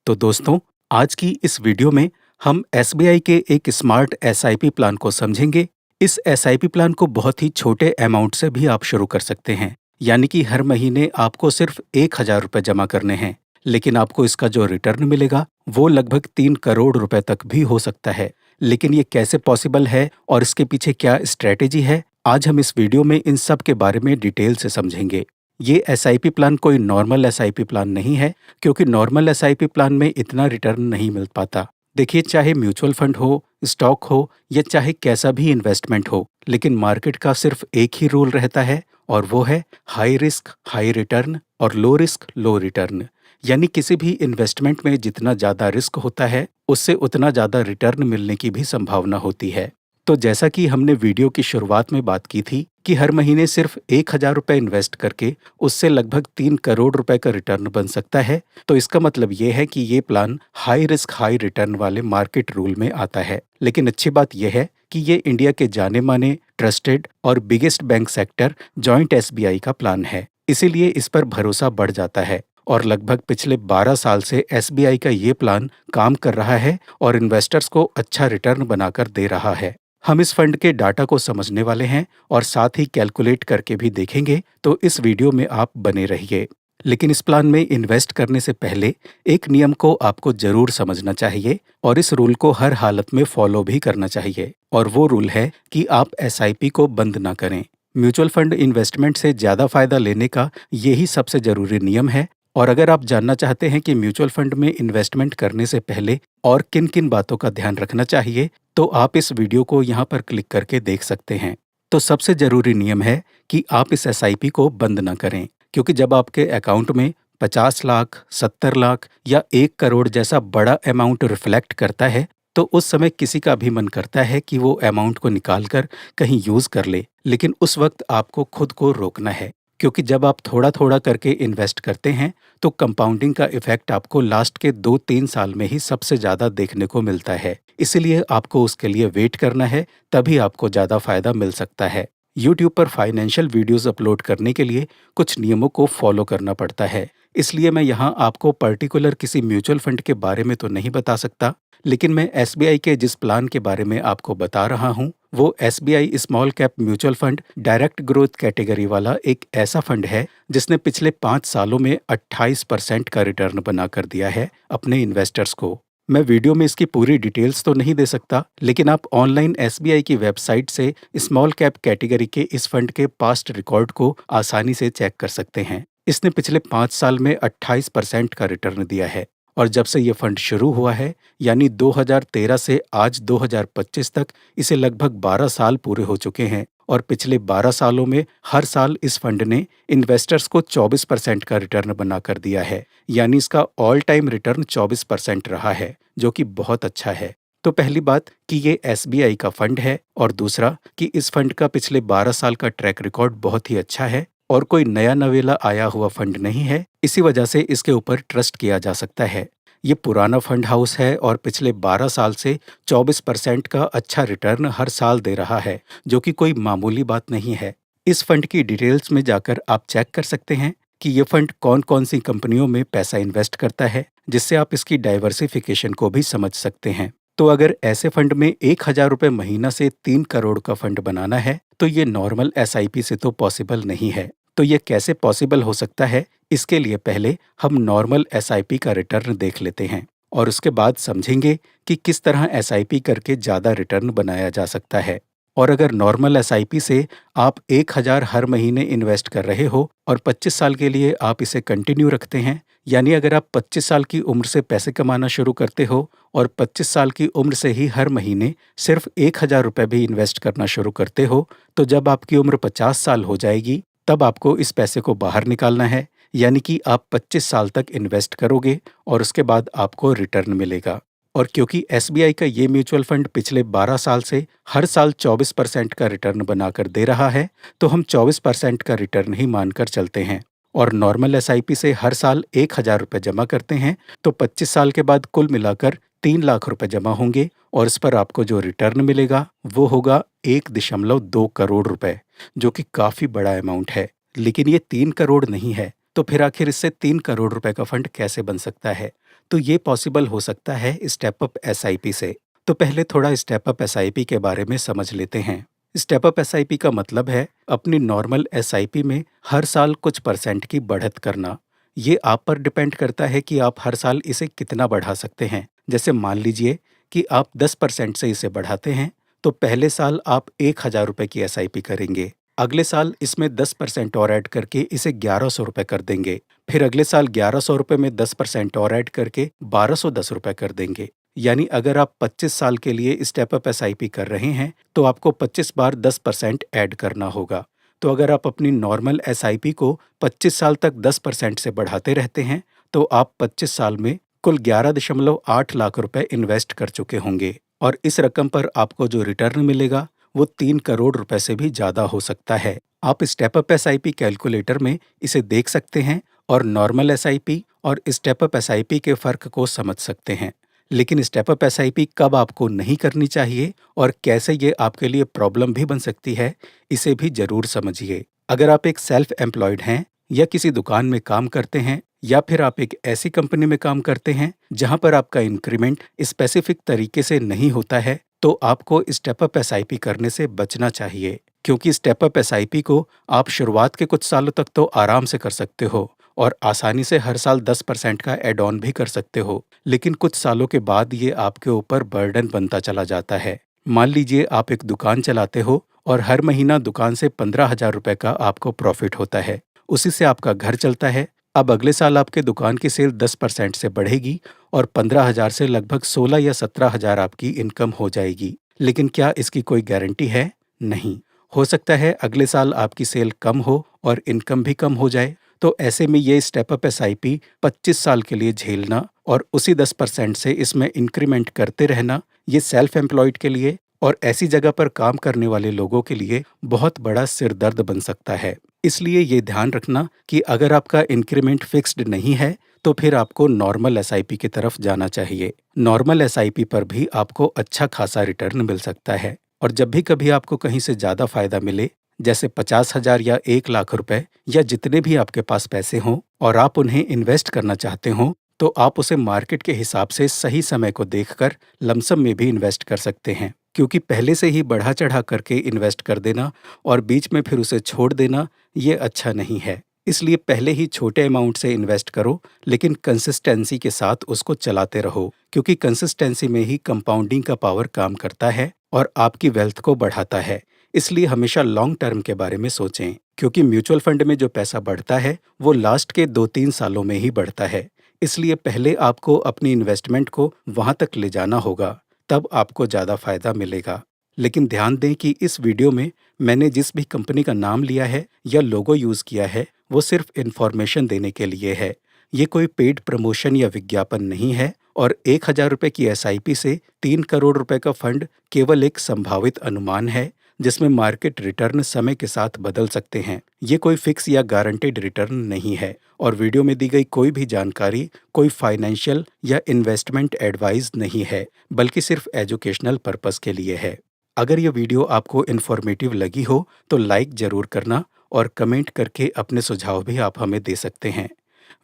तो दोस्तों, आज की इस वीडियो में हम एसबीआई के एक स्मार्ट एसआईपी प्लान को समझेंगे। इस एसआईपी प्लान को बहुत ही छोटे अमाउंट से भी आप शुरू कर सकते हैं। यानी कि हर महीने आपको सिर्फ 1,000 रुपये जमा करने हैं, लेकिन आपको इसका जो रिटर्न मिलेगा वो लगभग 3 करोड़ रुपए तक भी हो सकता है। लेकिन ये कैसे पॉसिबल है और इसके पीछे क्या स्ट्रेटेजी है, आज हम इस वीडियो में इन सब के बारे में डिटेल से समझेंगे। ये एसआईपी प्लान कोई नॉर्मल एसआईपी प्लान नहीं है, क्योंकि नॉर्मल एसआईपी प्लान में इतना रिटर्न नहीं मिल पाता। देखिए, चाहे म्यूचुअल फंड हो, स्टॉक हो या चाहे कैसा भी इन्वेस्टमेंट हो, लेकिन मार्केट का सिर्फ एक ही रूल रहता है और वो है हाई रिस्क हाई रिटर्न और लो रिस्क लो रिटर्न। यानी किसी भी इन्वेस्टमेंट में जितना ज़्यादा रिस्क होता है, उससे उतना ज़्यादा रिटर्न मिलने की भी संभावना होती है। तो जैसा कि हमने वीडियो की शुरुआत में बात की थी कि हर महीने सिर्फ 1,000 रुपये इन्वेस्ट करके उससे लगभग 3 करोड़ रुपए का रिटर्न बन सकता है, तो इसका मतलब ये है कि ये plan high risk high return वाले मार्केट रूल में आता है। लेकिन अच्छी बात यह है कि ये इंडिया के जाने माने, ट्रस्टेड और biggest bank sector joint SBI का प्लान है, इसीलिए इस पर भरोसा बढ़ जाता है। और लगभग पिछले 12 साल से एसबीआई का ये प्लान काम कर रहा है और इन्वेस्टर्स को अच्छा रिटर्न बनाकर दे रहा है। हम इस फंड के डाटा को समझने वाले हैं और साथ ही कैलकुलेट करके भी देखेंगे, तो इस वीडियो में आप बने रहिए। लेकिन इस प्लान में इन्वेस्ट करने से पहले एक नियम को आपको जरूर समझना चाहिए और इस रूल को हर हालत में फॉलो भी करना चाहिए, और वो रूल है कि आप एसआईपी को बंद ना करें। म्यूचुअल फंड इन्वेस्टमेंट से ज्यादा फायदा लेने का यही सबसे जरूरी नियम है। और अगर आप जानना चाहते हैं कि म्यूचुअल फंड में इन्वेस्टमेंट करने से पहले और किन किन बातों का ध्यान रखना चाहिए, तो आप इस वीडियो को यहाँ पर क्लिक करके देख सकते हैं। तो सबसे जरूरी नियम है कि आप इस एसआईपी को बंद ना करें, क्योंकि जब आपके अकाउंट में 50 लाख, 70 लाख या 1 करोड़ जैसा बड़ा अमाउंट रिफ्लेक्ट करता है, तो उस समय किसी का भी मन करता है कि वो अमाउंट को निकाल कर कहीं यूज कर ले। लेकिन उस वक्त आपको खुद को रोकना है, क्योंकि जब आप थोड़ा थोड़ा करके इन्वेस्ट करते हैं तो कंपाउंडिंग का इफेक्ट आपको लास्ट के 2-3 साल में ही सबसे ज्यादा देखने को मिलता है। इसीलिए आपको उसके लिए वेट करना है, तभी आपको ज्यादा फायदा मिल सकता है। यूट्यूब पर फाइनेंशियल वीडियोस अपलोड करने के लिए कुछ नियमों को फॉलो करना पड़ता है, इसलिए मैं यहाँ आपको पर्टिकुलर किसी म्यूचुअल फंड के बारे में तो नहीं बता सकता। लेकिन मैं एसबीआई के जिस प्लान के बारे में आपको बता रहा हूँ, वो SBI small cap mutual fund direct growth category वाला एक ऐसा फंड है जिसने पिछले 5 सालों में 28% का रिटर्न बनाकर दिया है अपने इन्वेस्टर्स को। मैं वीडियो में इसकी पूरी डिटेल्स तो नहीं दे सकता, लेकिन आप ऑनलाइन एसबीआई की वेबसाइट से स्मॉल कैप कैटेगरी के इस फंड के पास्ट रिकॉर्ड को आसानी से चेक कर सकते हैं। इसने पिछले 5 साल में 28% का रिटर्न दिया है, और जब से ये फंड शुरू हुआ है, यानी 2013 से आज 2025 तक, इसे लगभग 12 साल पूरे हो चुके हैं। और पिछले 12 सालों में हर साल इस फंड ने इन्वेस्टर्स को 24% का रिटर्न बनाकर दिया है। यानी इसका ऑल टाइम रिटर्न 24% रहा है, जो कि बहुत अच्छा है। तो पहली बात कि ये एसबीआई का फंड है, और दूसरा कि इस फंड का पिछले 12 साल का ट्रैक रिकॉर्ड बहुत ही अच्छा है और कोई नया नवेला आया हुआ फंड नहीं है। इसी वजह से इसके ऊपर ट्रस्ट किया जा सकता है। ये पुराना फंड हाउस है और पिछले 12 साल से 24% का अच्छा रिटर्न हर साल दे रहा है, जो कि कोई मामूली बात नहीं है। इस फंड की डिटेल्स में जाकर आप चेक कर सकते हैं कि ये फंड कौन कौन सी कंपनियों में पैसा इन्वेस्ट करता है, जिससे आप इसकी डाइवर्सिफिकेशन को भी समझ सकते हैं। तो अगर ऐसे फंड में 1,000 रुपये महीना से 3 करोड़ का फंड बनाना है, तो ये नॉर्मल एसआईपी से तो पॉसिबल नहीं है। तो ये कैसे पॉसिबल हो सकता है, इसके लिए पहले हम नॉर्मल एसआईपी का रिटर्न देख लेते हैं, और उसके बाद समझेंगे कि किस तरह एसआईपी करके ज़्यादा रिटर्न बनाया जा सकता है। और अगर नॉर्मल एसआईपी से आप 1,000 हर महीने इन्वेस्ट कर रहे हो और 25 साल के लिए आप इसे कंटिन्यू रखते हैं, यानी अगर आप 25 साल की उम्र से पैसे कमाना शुरू करते हो और 25 साल की उम्र से ही हर महीने सिर्फ 1,000 रुपये भी इन्वेस्ट करना शुरू करते हो, तो जब आपकी उम्र 50 साल हो जाएगी, तब आपको इस पैसे को बाहर निकालना है। यानी कि आप 25 साल तक इन्वेस्ट करोगे और उसके बाद आपको रिटर्न मिलेगा। और क्योंकि एसबीआई का ये म्यूचुअल फंड पिछले 12 साल से हर साल 24% का रिटर्न बनाकर दे रहा है, तो हम 24% का रिटर्न ही मानकर चलते हैं। और नॉर्मल एसआईपी से हर साल 1,000 रुपये जमा करते हैं, तो 25 साल के बाद कुल मिलाकर 3 लाख रुपए जमा होंगे, और इस पर आपको जो रिटर्न मिलेगा वो होगा 1.2 करोड़ रुपए, जो कि काफी बड़ा अमाउंट है। लेकिन ये 3 करोड़ नहीं है, तो फिर आखिर इससे 3 करोड़ रुपए का फंड कैसे बन सकता है? तो ये पॉसिबल हो सकता है स्टेप अप एसआईपी से। तो पहले थोड़ा स्टेप अप एसआईपी के बारे में समझ लेते हैं। स्टेप अप एसआईपी का मतलब है अपनी नॉर्मल एसआईपी में हर साल कुछ परसेंट की बढ़त करना। ये आप पर डिपेंड करता है कि आप हर साल इसे कितना बढ़ा सकते हैं। जैसे मान लीजिए कि आप 10% से इसे बढ़ाते हैं, तो पहले साल आप 1,000 रुपए की एसआईपी करेंगे। अगले साल इसमें 10% और ऐड करके इसे 1,100 रुपए कर देंगे। फिर अगले साल 1,100 रुपए में 10% और ऐड करके 1,210 रुपए कर देंगे। यानी अगर आप 25 साल के लिए स्टेप अप एसआईपी कर रहे हैं, तो आपको 25 बार 10% ऐड करना होगा। तो अगर आप अपनी नॉर्मल एसआईपी को 25 साल तक 10% से बढ़ाते रहते हैं, तो आप 25 साल में कुल 11.8 लाख रुपए इन्वेस्ट कर चुके होंगे और इस रकम पर आपको जो रिटर्न मिलेगा वो 3 करोड़ रुपए से भी ज्यादा हो सकता है। आप स्टेप अप एसआईपी कैलकुलेटर में इसे देख सकते हैं और नॉर्मल एसआईपी और स्टेप अप एसआईपी के फर्क को समझ सकते हैं। लेकिन स्टेप अप एसआईपी कब आपको नहीं करनी चाहिए और कैसे ये आपके लिए प्रॉब्लम भी बन सकती है, इसे भी जरूर समझिए। अगर आप एक सेल्फ एम्प्लॉयड हैं या किसी दुकान में काम करते हैं या फिर आप एक ऐसी कंपनी में काम करते हैं जहां पर आपका इंक्रीमेंट स्पेसिफिक तरीके से नहीं होता है, तो आपको स्टेप अप एसआईपी करने से बचना चाहिए। क्योंकि स्टेप अप एसआईपी को आप शुरुआत के कुछ सालों तक तो आराम से कर सकते हो और आसानी से हर साल 10% का एड ऑन भी कर सकते हो, लेकिन कुछ सालों के बाद ये आपके ऊपर बर्डन बनता चला जाता है। मान लीजिए आप एक दुकान चलाते हो और हर महीना दुकान से 15,000 रुपए का आपको प्रॉफिट होता है। उसी से आपका घर चलता है। अब अगले साल आपके दुकान की सेल 10% से बढ़ेगी और 15,000 से लगभग 16 या 17,000 आपकी इनकम हो जाएगी। लेकिन क्या इसकी कोई गारंटी है? नहीं। हो सकता है अगले साल आपकी सेल कम हो और इनकम भी कम हो जाए। तो ऐसे में ये स्टेप अप एसआईपी 25 साल के लिए झेलना और उसी 10% से इसमें इंक्रीमेंट करते रहना, ये सेल्फ एम्प्लॉयड के लिए और ऐसी जगह पर काम करने वाले लोगों के लिए बहुत बड़ा सिरदर्द बन सकता है। इसलिए ये ध्यान रखना कि अगर आपका इंक्रीमेंट फिक्स्ड नहीं है, तो फिर आपको नॉर्मल एसआईपी की तरफ जाना चाहिए। नॉर्मल एसआईपी पर भी आपको अच्छा खासा रिटर्न मिल सकता है और जब भी कभी आपको कहीं से ज्यादा फायदा मिले, जैसे 50,000 या 1,00,000 रुपए या जितने भी आपके पास पैसे हों और आप उन्हें इन्वेस्ट करना चाहते हो, तो आप उसे मार्केट के हिसाब से सही समय को देखकर लमसम में भी इन्वेस्ट कर सकते हैं। क्योंकि पहले से ही बढ़ा चढ़ा करके इन्वेस्ट कर देना और बीच में फिर उसे छोड़ देना, ये अच्छा नहीं है। इसलिए पहले ही छोटे अमाउंट से इन्वेस्ट करो, लेकिन कंसिस्टेंसी के साथ उसको चलाते रहो, क्योंकि कंसिस्टेंसी में ही कंपाउंडिंग का पावर काम करता है और आपकी वेल्थ को बढ़ाता है। इसलिए हमेशा लॉन्ग टर्म के बारे में सोचें, क्योंकि म्यूचुअल फंड में जो पैसा बढ़ता है वो लास्ट के 2-3 सालों में ही बढ़ता है। इसलिए पहले आपको अपनी इन्वेस्टमेंट को वहां तक ले जाना होगा, तब आपको ज़्यादा फायदा मिलेगा। लेकिन ध्यान दें कि इस वीडियो में मैंने जिस भी कंपनी का नाम लिया है या लोगो यूज़ किया है, वो सिर्फ इन्फॉर्मेशन देने के लिए है। ये कोई पेड प्रमोशन या विज्ञापन नहीं है और 1,000 रुपए की एसआईपी से 3 करोड़ रुपए का फंड केवल एक संभावित अनुमान है, जिसमें मार्केट रिटर्न समय के साथ बदल सकते हैं। ये कोई फिक्स या गारंटेड रिटर्न नहीं है और वीडियो में दी गई कोई भी जानकारी कोई फाइनेंशियल या इन्वेस्टमेंट एडवाइस नहीं है, बल्कि सिर्फ एजुकेशनल पर्पस के लिए है। अगर ये वीडियो आपको इन्फॉर्मेटिव लगी हो तो लाइक जरूर करना और कमेंट करके अपने सुझाव भी आप हमें दे सकते हैं।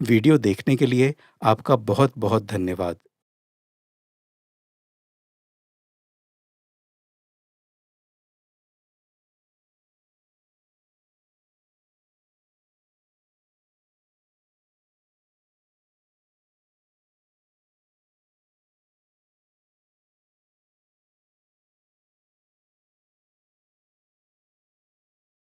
वीडियो देखने के लिए आपका बहुत बहुत धन्यवाद।